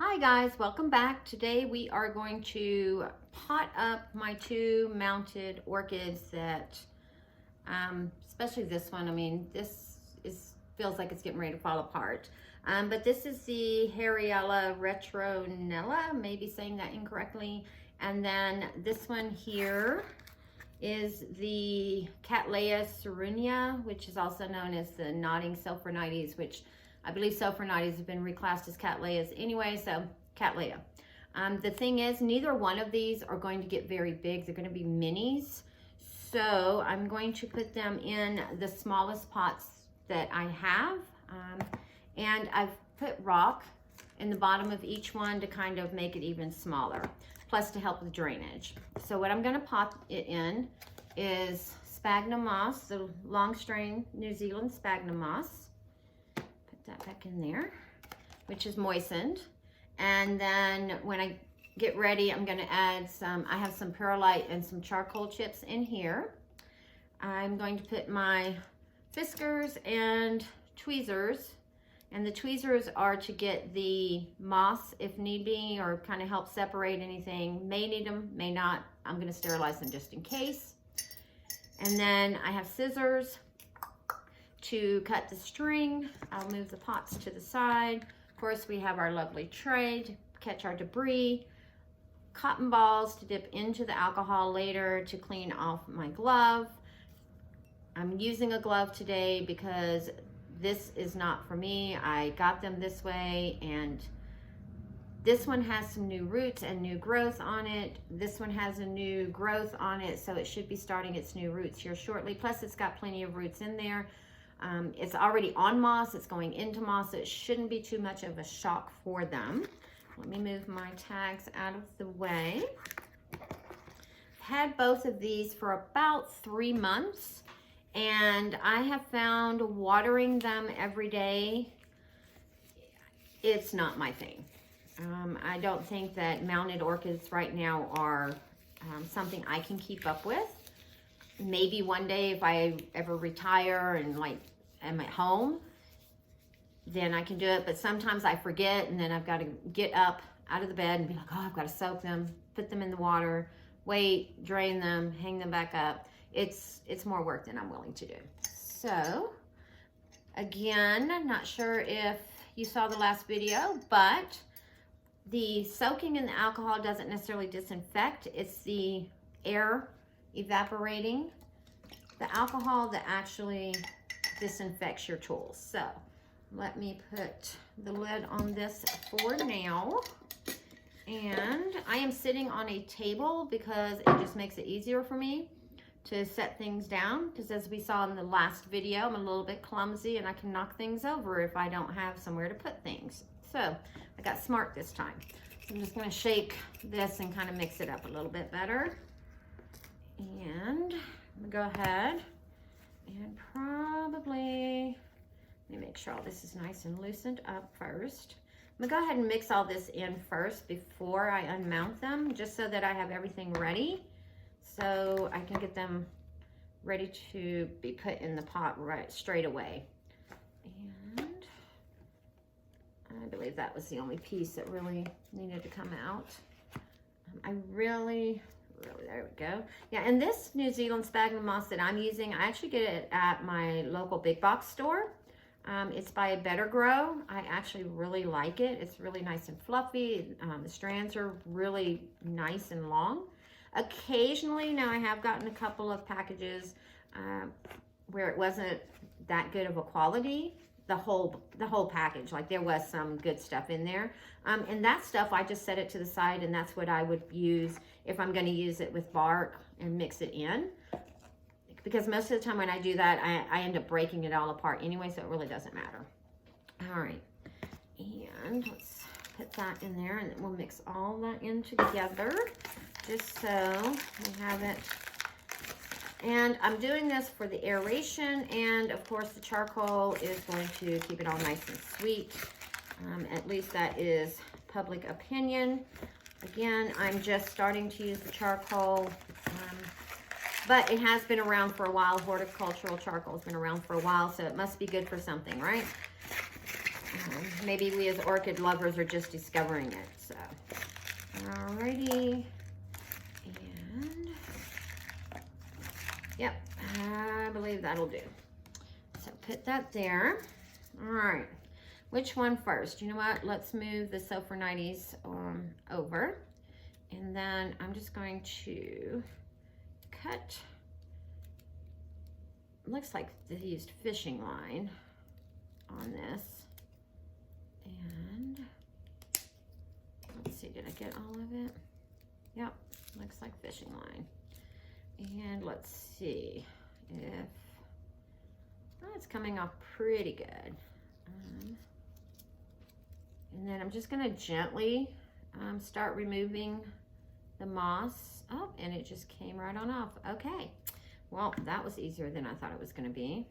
Hi guys, welcome back. Today we are going to pot up my two mounted orchids that, especially this one, I mean, feels like it's getting ready to fall apart. But this is the Haraella retroealla, maybe saying that incorrectly. And then this one here is the Cattleya Cernua, which is also known as the Nodding Sopronitis, which I believe Sopronitis have been reclassed as Cattleyas anyway, so Cattleya. The thing is, neither one of these are going to get very big. They're going to be minis. So I'm going to put them in the smallest pots that I have. And I've put rock in the bottom of each one to kind of make it even smaller, plus to help with drainage. So what I'm going to pot it in is sphagnum moss, the long strain New Zealand sphagnum moss. That back in there, which is moistened. And then when I get ready, I'm going to add I have some perlite and some charcoal chips in here. I'm going to put my whiskers and tweezers, and the tweezers are to get the moss if need be, or kind of help separate anything. May need them, may not. I'm going to sterilize them just in case. And then I have scissors to cut the string. I'll move the pots to the side. Of course, we have our lovely tray to catch our debris, cotton balls to dip into the alcohol later to clean off my glove. I'm using a glove today because this is not for me. I got them this way, and this one has some new roots and new growth on it. This one has a new growth on it, so it should be starting its new roots here shortly. Plus, it's got plenty of roots in there. It's already on moss, it's going into moss, so it shouldn't be too much of a shock for them. Let me move my tags out of the way. I've had both of these for about 3 months, and I have found watering them every day, it's not my thing. I don't think that mounted orchids right now are something I can keep up with. Maybe one day if I ever retire and like am at home, then I can do it. But sometimes I forget, and then I've got to get up out of the bed and be like, oh, I've got to soak them, put them in the water, wait, drain them, hang them back up. It's more work than I'm willing to do. So again, I'm not sure if you saw the last video, but the soaking in the alcohol doesn't necessarily disinfect. It's the air evaporating the alcohol that actually disinfects your tools. So let me put the lid on this for now. And I am sitting on a table because it just makes it easier for me to set things down, because as we saw in the last video, I'm a little bit clumsy and I can knock things over if I don't have somewhere to put things. So I got smart this time. So I'm just going to shake this and kind of mix it up a little bit better. And I'm gonna go ahead and probably, let me make sure all this is nice and loosened up first. I'm gonna go ahead and mix all this in first before I unmount them, just so that I have everything ready, so I can get them ready to be put in the pot right straight away. And I believe that was the only piece that really needed to come out. Really, there we go. Yeah, and this New Zealand sphagnum moss that I'm using, I actually get it at my local big box store. It's by a Better Grow. I actually really like it. It's really nice and fluffy. The strands are really nice and long. Occasionally, now I have gotten a couple of packages where it wasn't that good of a quality. The whole package, like there was some good stuff in there, and that stuff I just set it to the side, and that's what I would use if I'm going to use it with bark and mix it in, because most of the time when I do that, I end up breaking it all apart anyway, so it really doesn't matter. All right, and let's put that in there, and then we'll mix all that in together just so we have it. And I'm doing this for the aeration, and of course the charcoal is going to keep it all nice and sweet. At least that is public opinion. Again, I'm just starting to use the charcoal, but it has been around for a while. Horticultural charcoal has been around for a while, so it must be good for something, right? maybe we as orchid lovers are just discovering it. So, alrighty. And, yep, I believe that'll do. So put that there. All right. Which one first? You know what? Let's move the Sopronitis over. And then I'm just going to cut, looks like they used fishing line on this. And let's see, did I get all of it? Yep, looks like fishing line. And let's see if, oh, it's coming off pretty good. And then I'm just gonna gently start removing the moss. Oh, and it just came right on off. Okay, well, that was easier than I thought it was gonna be.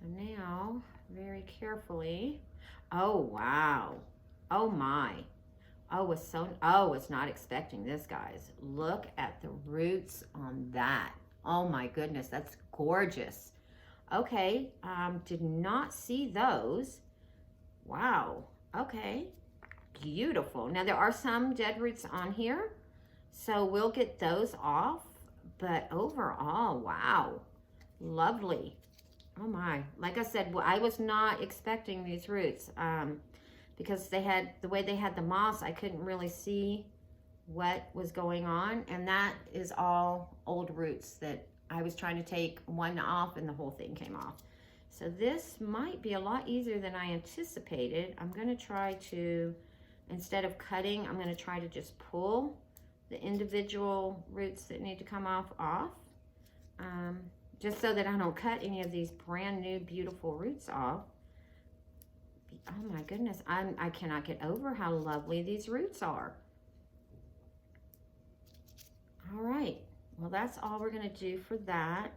So now, very carefully, oh, wow. Oh my. Oh, was not expecting this, guys. Look at the roots on that. Oh my goodness, that's gorgeous. Okay, did not see those. Wow, okay, beautiful. Now there are some dead roots on here, so we'll get those off, but overall, wow, lovely. Oh my, like I said, I was not expecting these roots because they had, the way they had the moss, I couldn't really see what was going on, and that is all old roots that I was trying to take one off and the whole thing came off. So this might be a lot easier than I anticipated. I'm gonna try to, instead of cutting, I'm gonna try to just pull the individual roots that need to come off, just so that I don't cut any of these brand new beautiful roots off. Oh my goodness, I cannot get over how lovely these roots are. All right, well, that's all we're gonna do for that.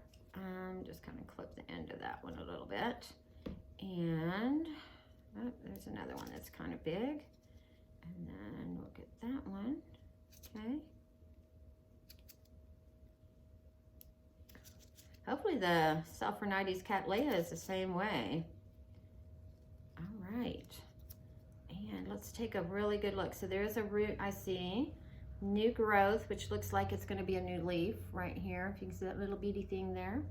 Just kind of clip the end of that one a little bit. And oh, there's another one that's kind of big. And then we'll get that one, okay. Hopefully the Sopronitis Cattleya is the same way. All right, and let's take a really good look. So there's a root I see. New growth, which looks like it's going to be a new leaf right here. If you can see that little beady thing there.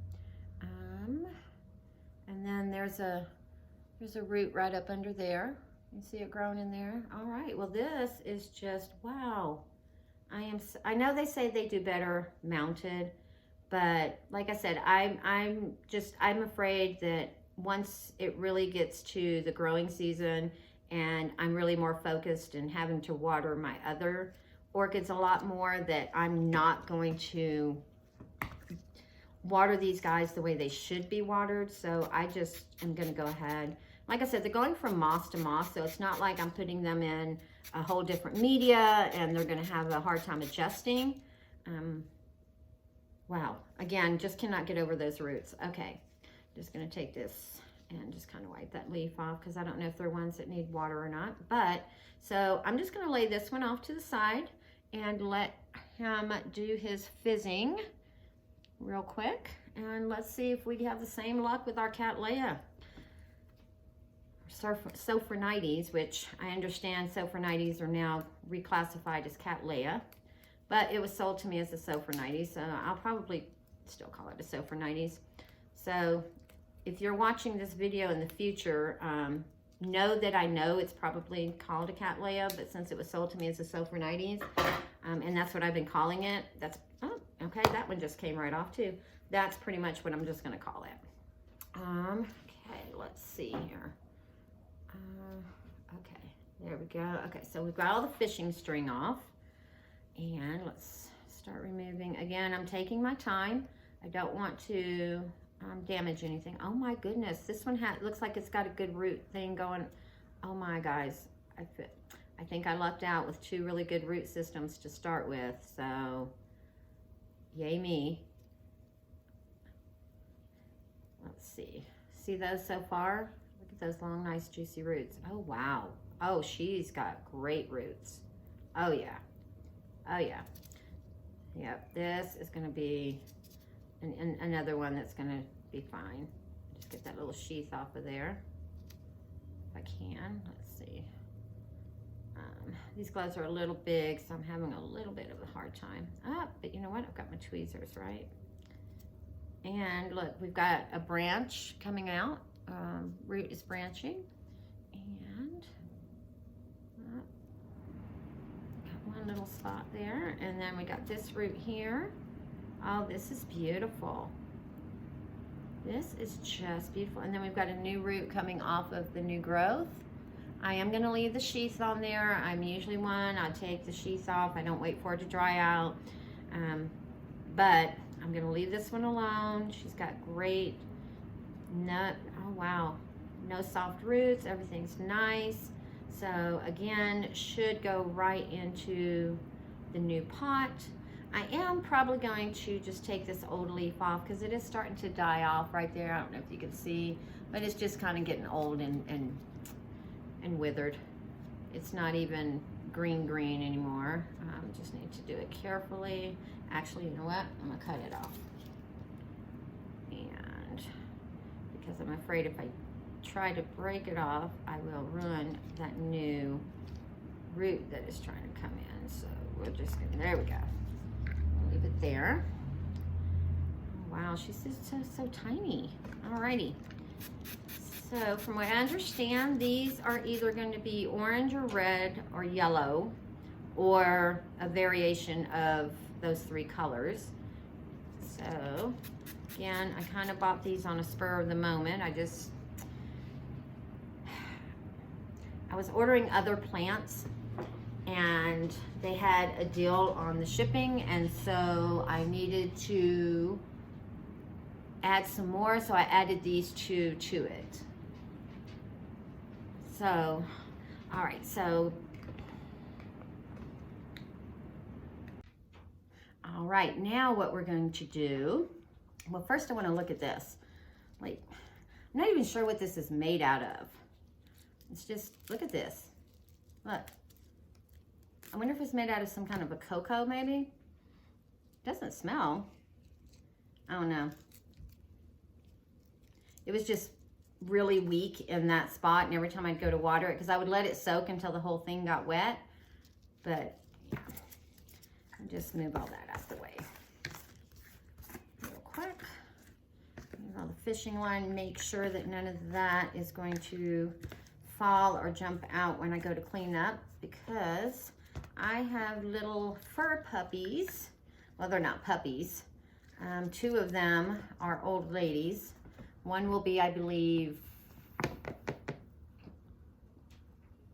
And then there's a root right up under there. You see it growing in there. All right, well, this is just, wow. I know they say they do better mounted, but like I said, I'm afraid that once it really gets to the growing season and I'm really more focused and having to water my other orchids a lot more, that I'm not going to water these guys the way they should be watered. So I just am going to go ahead. Like I said, they're going from moss to moss, so it's not like I'm putting them in a whole different media and they're going to have a hard time adjusting. Wow, again, just cannot get over those roots. Okay, just going to take this and just kind of wipe that leaf off because I don't know if they're ones that need water or not. But so I'm just going to lay this one off to the side and let him do his fizzing real quick. And let's see if we have the same luck with our Cattleya Sopronitis, which I understand Sopronitis are now reclassified as Cattleya, but it was sold to me as a Sopronitis, so I'll probably still call it a Sopronitis. So if you're watching this video in the future, know that I know it's probably called a Cattleya, but since it was sold to me as a Sopronitis, and that's what I've been calling it, that's, oh, okay, that one just came right off too. That's pretty much what I'm just gonna call it. Okay, let's see here. Okay, there we go. Okay, so we've got all the fishing string off, and let's start removing. Again, I'm taking my time. I don't want to damage anything. Oh my goodness, this one looks like it's got a good root thing going. Oh my guys, I think I lucked out with two really good root systems to start with, so yay me. Let's see. See those so far? Look at those long, nice, juicy roots. Oh wow. Oh, she's got great roots. Oh yeah. Oh yeah. Yep, this is gonna be another one that's gonna be fine. Just get that little sheath off of there. if I can. Let's see. These gloves are a little big, so I'm having a little bit of a hard time. But you know what? I've got my tweezers, right? And look, we've got a branch coming out. Root is branching. And got one little spot there. And then we got this root here. Oh, this is beautiful. This is just beautiful. And then we've got a new root coming off of the new growth. I am going to leave the sheath on there. I'm usually one. I take the sheath off. I don't wait for it to dry out. But I'm going to leave this one alone. She's got great nut. Oh, wow. No soft roots. Everything's nice. So, again, should go right into the new pot. I am probably going to just take this old leaf off because it is starting to die off right there. I don't know if you can see, but it's just kind of getting old and withered. It's not even green anymore. Just need to do it carefully. Actually, you know what? I'm gonna cut it off. And because I'm afraid if I try to break it off, I will ruin that new root that is trying to come in. So we're just gonna, there we go. Leave it there. Oh, wow, she's just so tiny. Alrighty. So from what I understand, these are either going to be orange or red or yellow or a variation of those three colors. So again, I kind of bought these on a spur of the moment. I was ordering other plants and they had a deal on the shipping, and so I needed to add some more, so I added these two to it. So, all right, so, all right, now what we're going to do, well, first I want to look at this. Like, I'm not even sure what this is made out of. It's just, look at this. Look. I wonder if it's made out of some kind of a cocoa, maybe? Doesn't smell. I don't know. It was just really weak in that spot, and every time I'd go to water it, because I would let it soak until the whole thing got wet. But yeah, I'll just move all that out of the way real quick. Move all the fishing line, make sure that none of that is going to fall or jump out when I go to clean up, because I have little fur puppies. Well, they're not puppies. Two of them are old ladies. One will be, I believe,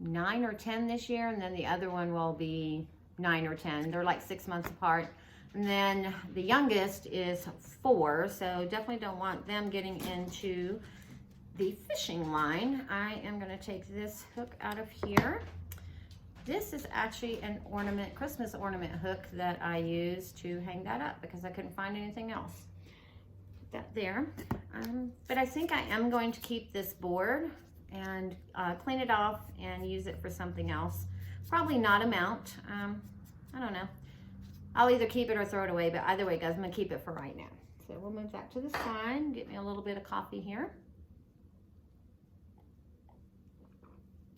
9 or 10 this year, and then the other one will be 9 or 10. They're like 6 months apart. And then the youngest is 4, so definitely don't want them getting into the fishing line. I am going to take this hook out of here. This is actually an ornament, Christmas ornament hook that I use to hang that up because I couldn't find anything else. That there. But I think I am going to keep this board and clean it off and use it for something else. Probably not a mount. I don't know. I'll either keep it or throw it away, but either way, guys, I'm going to keep it for right now. So we'll move that to the side. Get me a little bit of coffee here.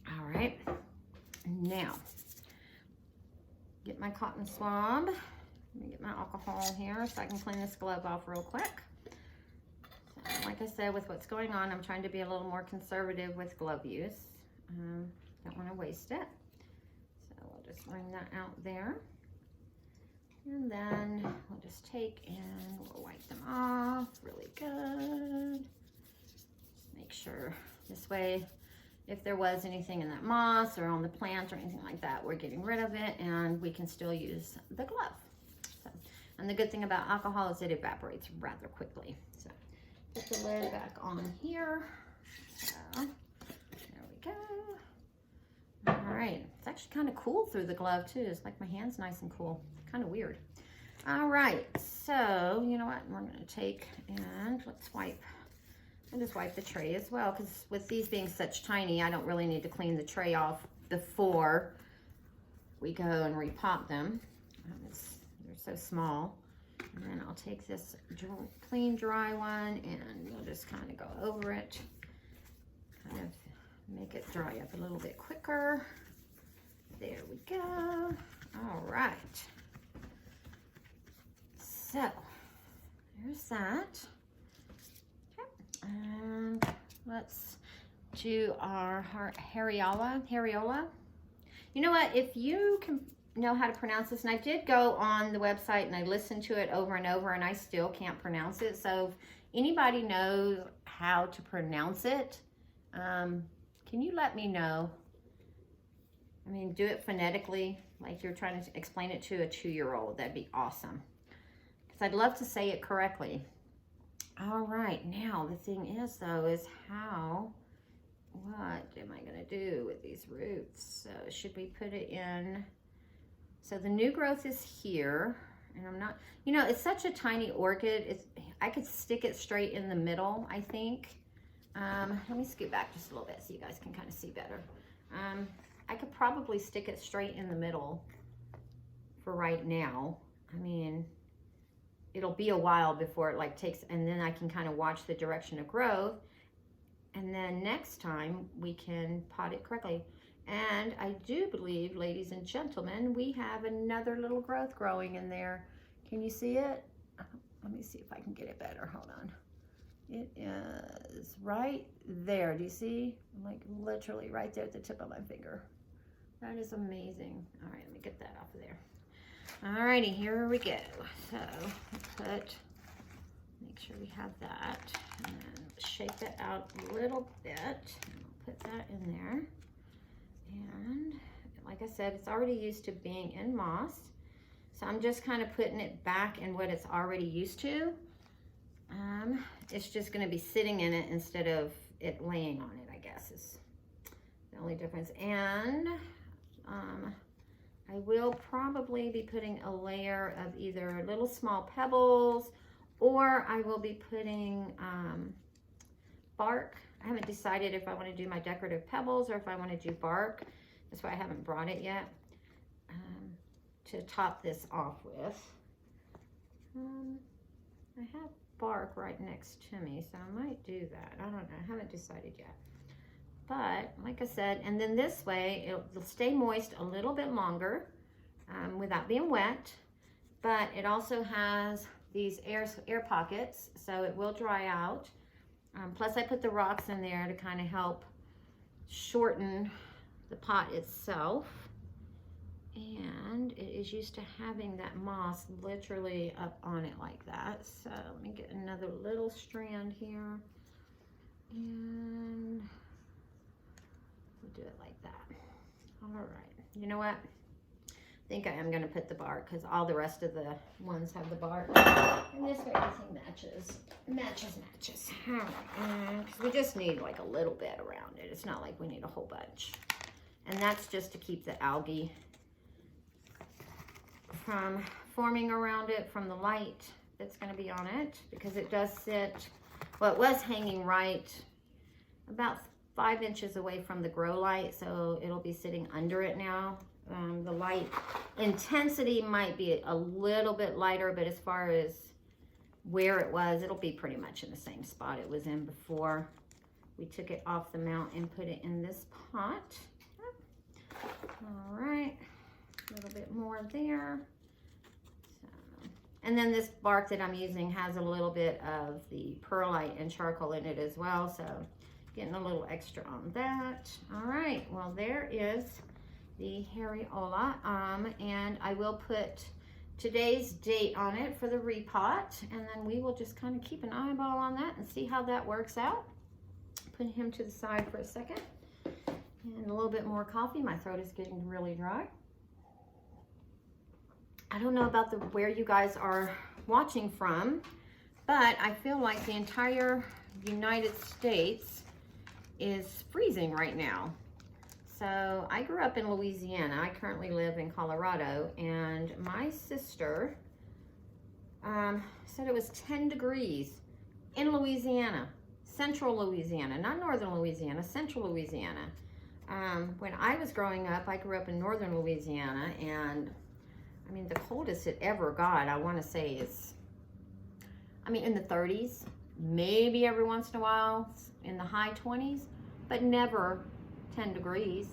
All right. Now, get my cotton swab. Let me get my alcohol here so I can clean this glove off real quick. So, like I said, with what's going on, I'm trying to be a little more conservative with glove use. Don't want to waste it. So we'll just bring that out there. And then we'll just take and we'll wipe them off really good. Just make sure this way, if there was anything in that moss or on the plant or anything like that, we're getting rid of it and we can still use the glove. So, and the good thing about alcohol is it evaporates rather quickly. So put the lid back on here. So there we go. All right, it's actually kind of cool through the glove too. It's like my hand's nice and cool. Kind of weird. All right, so you know what? We're gonna take and let's wipe. I'll just wipe the tray as well, because with these being such tiny, I don't really need to clean the tray off before we go and repot them. They're so small. And then I'll take this clean, dry one, and we'll just kind of go over it. Kind of Make it dry up a little bit quicker. There we go. All right. So there's that. Okay. And let's do our Haraella. You know what? If you can know how to pronounce this, and I did go on the website and I listened to it over and over, and I still can't pronounce it. So if anybody knows how to pronounce it, can you let me know? I mean, do it phonetically, like you're trying to explain it to a 2-year-old. That'd be awesome. Because I'd love to say it correctly. All right, now the thing is, though, is what am I going to do with these roots? So should we put it in? So the new growth is here, and I'm not, you know, it's such a tiny orchid. I could stick it straight in the middle, I think. Let me scoot back just a little bit so you guys can kind of see better. I could probably stick it straight in the middle for right now. I mean, it'll be a while before it like takes, and then I can kind of watch the direction of growth. And then next time we can pot it correctly. And I do believe, ladies and gentlemen, we have another little growth growing in there. Can you see it? Let me see if I can get it better. Hold on. It is right there. Do you see? Like literally right there at the tip of my finger. That is amazing. All right, let me get that off of there. All righty, here we go. So make sure we have that. And then shake that out a little bit. And I'll put that in there. And like I said, it's already used to being in moss. So I'm just kind of putting it back in what it's already used to. It's just going to be sitting in it instead of it laying on it, I guess, is the only difference. And I will probably be putting a layer of either little small pebbles, or I will be putting bark. I haven't decided if I want to do my decorative pebbles or if I want to do bark. That's why I haven't brought it yet to top this off with. I have bark right next to me, so I might do that. I don't know. I haven't decided yet. But like I said, and then this way it'll stay moist a little bit longer without being wet. But it also has these air pockets, so it will dry out. Plus I put the rocks in there to kind of help shorten the pot itself. And it is used to having that moss literally up on it like that. So let me get another little strand here. And we'll do it like that. All right. You know what? I think I am going to put the bark because all the rest of the ones have the bark. And this way everything matches. Matches. All right. Because we just need like a little bit around it. It's not like we need a whole bunch. And that's just to keep the algae from forming around it from the light that's going to be on it, because it does sit, well, it was hanging right about 5 inches away from the grow light, so it'll be sitting under it now. The light intensity might be a little bit lighter, but as far as where it was, it'll be pretty much in the same spot it was in before we took it off the mount and put it in this pot. All right, a little bit more there. So, and then this bark that I'm using has a little bit of the perlite and charcoal in it as well, so getting a little extra on that. All right, well, there is the Haraella, and I will put today's date on it for the repot, and then we will just kind of keep an eyeball on that and see how that works out. Put him to the side for a second. And a little bit more coffee. My throat is getting really dry. I don't know about where you guys are watching from, but I feel like the entire United States is freezing right now. So I grew up in Louisiana. I currently live in Colorado, and my sister said it was 10 degrees in Louisiana, central Louisiana, not northern Louisiana, central Louisiana. When I was growing up, I grew up in northern Louisiana, and I mean, the coldest it ever got, I want to say is, I mean, in the 30s, maybe every once in a while in the high 20s, but never 10 degrees.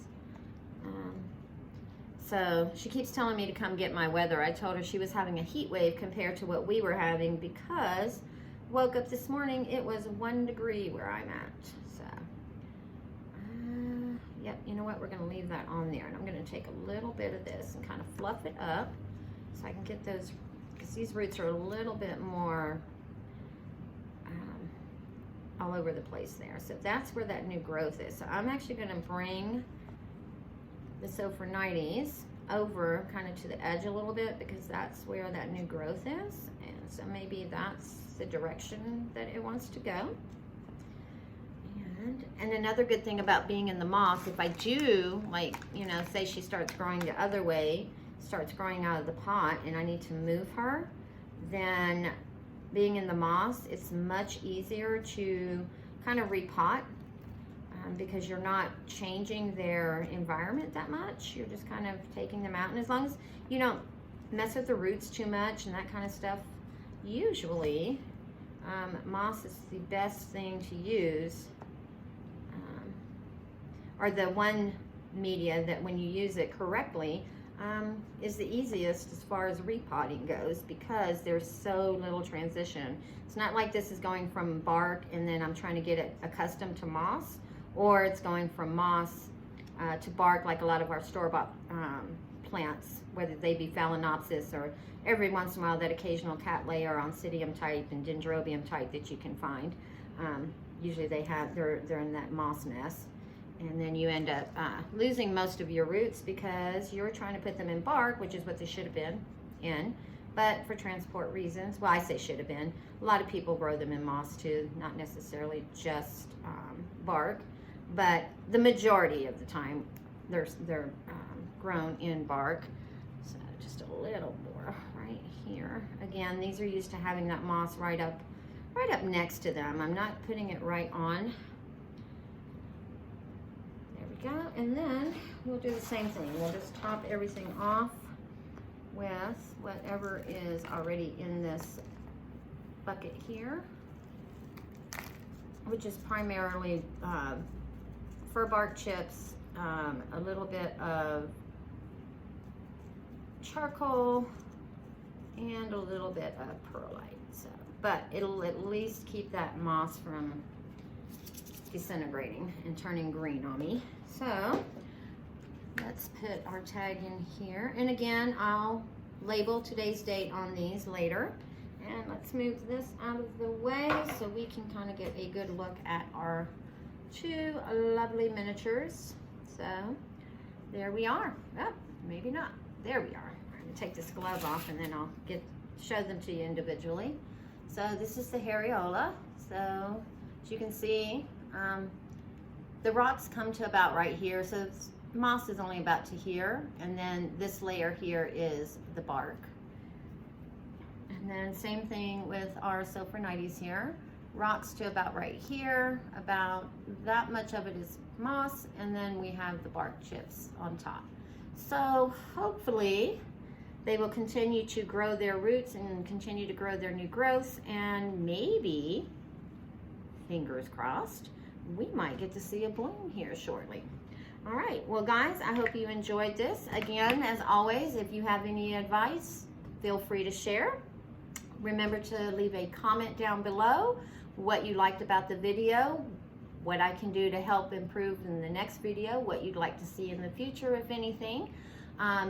So she keeps telling me to come get my weather. I told her she was having a heat wave compared to what we were having, because woke up this morning, it was 1 degree where I'm at. So, yep, you know what? We're going to leave that on there. And I'm going to take a little bit of this and kind of fluff it up so I can get those, because these roots are a little bit more all over the place there. So that's where that new growth is. So I'm actually going to bring the Sopronitis over kind of to the edge a little bit, because that's where that new growth is. And so maybe that's the direction that it wants to go. And another good thing about being in the moss, if I do, like, you know, say she starts growing the other way, starts growing out of the pot, and I need to move her, then being in the moss, it's much easier to kind of repot, because you're not changing their environment that much. You're just kind of taking them out. And as long as you don't mess with the roots too much and that kind of stuff, usually moss is the best thing to use, or the one media that when you use it correctly is the easiest as far as repotting goes, because there's so little transition. It's not like this is going from bark and then I'm trying to get it accustomed to moss, or it's going from moss to bark like a lot of our store-bought plants, whether they be Phalaenopsis or every once in a while that occasional Cattleya or Oncidium type and Dendrobium type that you can find. Usually they're in that moss mess. And then you end up losing most of your roots because you're trying to put them in bark, which is what they should have been in. But for transport reasons, well, I say should have been. A lot of people grow them in moss too, not necessarily just bark. But the majority of the time, they're grown in bark. So just a little more right here. Again, these are used to having that moss right up next to them. I'm not putting it right on. There we go. And then we'll do the same thing. We'll just top everything off with whatever is already in this bucket here, which is primarily fir bark chips, a little bit of charcoal, and a little bit of perlite. So, but it'll at least keep that moss from disintegrating and turning green on me. So let's put our tag in here. And again, I'll label today's date on these later. And let's move this out of the way so we can kind of get a good look at our two lovely miniatures. So there we are. Oh, maybe not. There we are. I'm going to take this glove off and then I'll show them to you individually. So this is the Haraella. So as you can see, the rocks come to about right here. So moss is only about to here, and then this layer here is the bark. And then same thing with our Sopronitis here. Rocks to about right here, about that much of it is moss, and then we have the bark chips on top. So hopefully they will continue to grow their roots and continue to grow their new growth, and maybe, fingers crossed, we might get to see a bloom here shortly. All right, well guys, I hope you enjoyed this. Again, as always, if you have any advice, feel free to share. Remember to leave a comment down below what you liked about the video, what I can do to help improve in the next video, what you'd like to see in the future, if anything.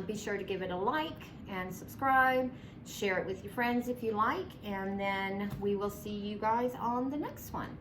Be sure to give it a like and subscribe, share it with your friends if you like, and then we will see you guys on the next one.